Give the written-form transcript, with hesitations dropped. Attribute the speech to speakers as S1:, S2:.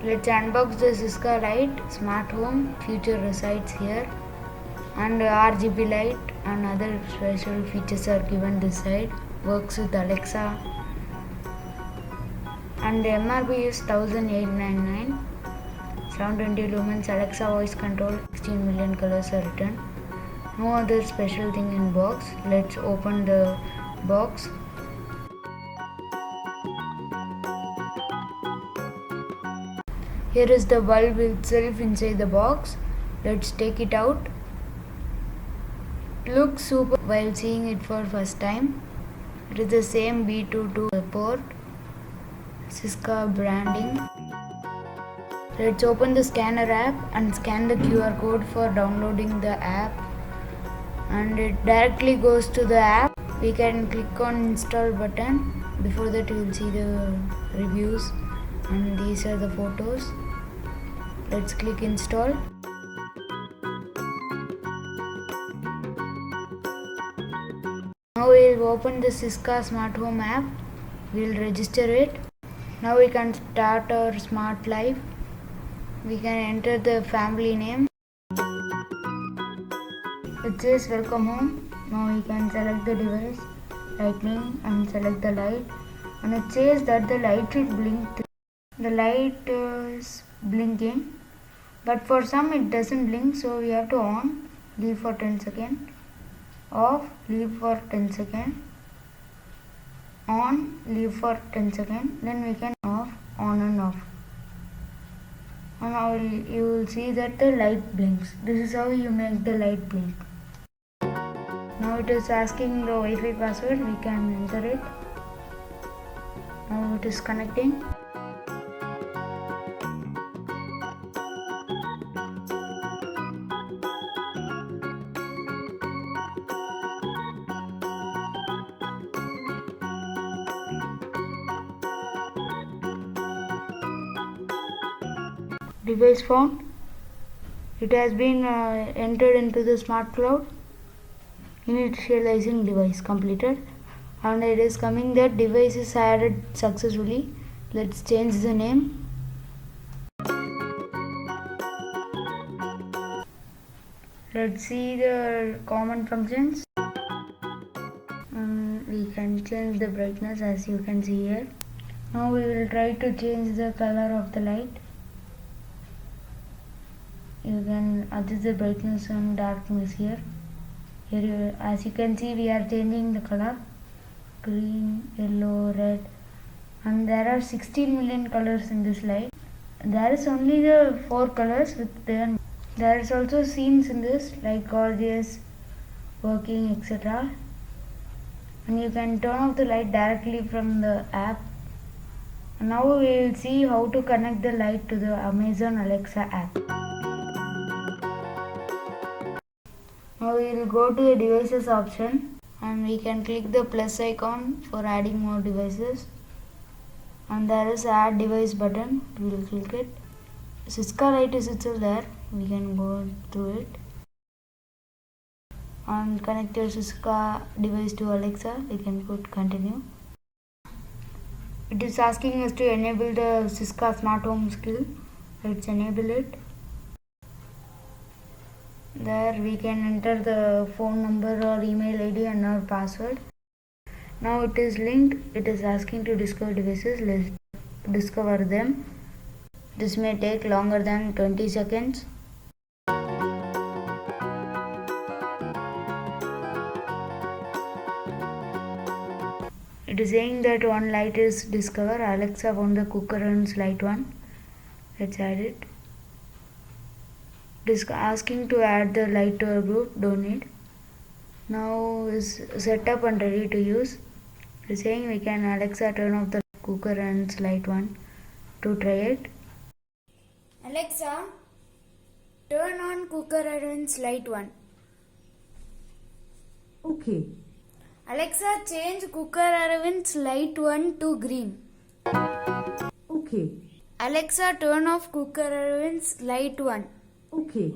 S1: Let's unbox the Syska LED smart home. Feature resides here, and RGB light and other special features are given this side. Works with Alexa, and the MRP is 1899. 720 lumens Alexa voice control. 16 million colors are written. No other special thing in box. Let's open the box. Here is the bulb itself inside the box. Let's take it out. Looks super while seeing it for first time. It is the same B22 port. Syska branding. Let's open the scanner app and scan the QR code for downloading the app. And it directly goes to the app. We can click on install button. Before that you will see the reviews, and these are the photos. Let's click install. Now we will open the Syska smart home app. We will register it. Now we can start our smart life. We can enter the family name. It says welcome home. Now we can select the device, lightning, and select the light. And it says that the light should blink. The light is blinking, but for some it doesn't blink, so we have to on, leave for 10 seconds, off, leave for 10 seconds, on, leave for 10 seconds, then we can off, on and off. And now you will see that the light blinks. This is how you make the light blink. Now it is asking the Wi-Fi password. We can enter it. Now it is connecting. Device found. It has been entered into the smart cloud. Initializing device completed, and it is coming that device is added successfully. Let's change the name. Let's see the common functions. We can change the brightness, as you can see here. Now we will try to change the color of the light. You can adjust the brightness and darkness here. As you can see, we are changing the color: green, yellow, red, and there are 16 million colors in this light. There is only the 4 colors with them. There is also scenes in this like gorgeous, working, etc. And you can turn off the light directly from the app. And now we will see how to connect the light to the Amazon Alexa app. Now we will go to the devices option, and we can click the plus icon for adding more devices, and there is add device button. We will click it. Syska light is itself there. We can go through it and connect your Syska device to Alexa. We can put continue. It is asking us to enable the Syska smart home skill. Let's enable it. There we can enter the phone number or email ID and our password. Now it is linked. It is asking to discover devices. Let's discover them. This may take longer than 20 seconds. It is saying that one light is discovered. Alexa found the cooker and light one. Let's add it. It is asking to add the light to our group. Don't need. Now is set up and ready to use. It is saying we can Alexa turn off the cooker and light one. To try it. Alexa, turn on cooker and light one.
S2: Okay.
S1: Alexa, change cooker Arvind's light 1 to green.
S2: Okay.
S1: Alexa, turn off cooker Arvind's light 1.
S2: Okay.